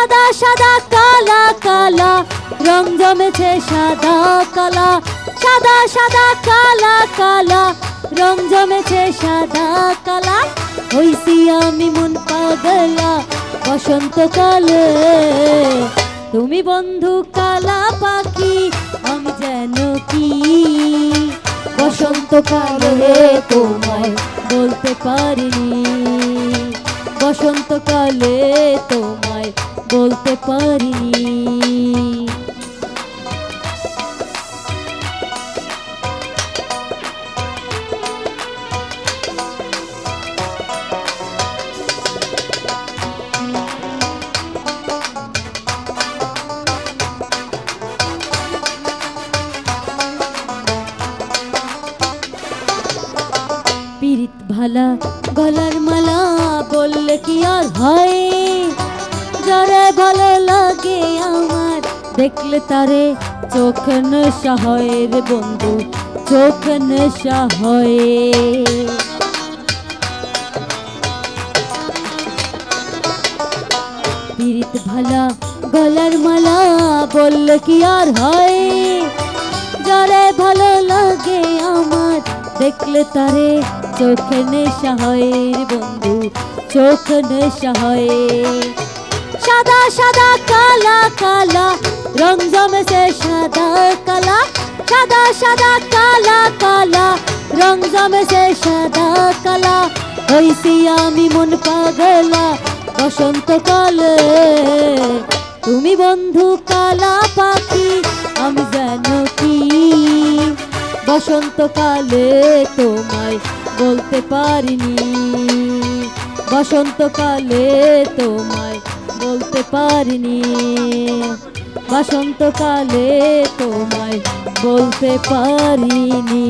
সাদা সাদা কালা কালা রং জমেছে সাদা কালা, সাদা সাদা কালা কালা রং জমেছে সাদা কালা। হইছি আমি মন পাগলা বসন্তকালে, তুমি বন্ধু কালা পাখি আমি যেন কি। বসন্তকালে তোমায় বলতে পারিনি, বসন্তকালে তোমায় বলতে পারিনি। পিরিত ভালা গলার মালা বললে কি আর হয়, যারে ভালো লাগে আমার দেখলে তারে চোখ নেশা হয় রে বন্ধু, চোখ নেশা হয়। পিরিত ভালা গলার মালা বললে কি আর হয়, যারে ভালো লাগে আমার দেখলে তারে চোখ নেশা হয় রে বন্ধু, চোখ নেশা হয়। সাদা সাদা কালা কালা রং জমেছে সাদা কালা, সাদা সাদা কালা কালা রং জমেছে সাদা কালা। হইছি আমি মন পাগলা বসন্তকালে, তুমি বন্ধু কালা পাখি আমি যেন কি। বসন্তকালে তোমায় বলতে পারিনি, বসন্তকালে তোমায় বলতে পারিনি, বসন্তকালে তোমায় বলতে পারিনি।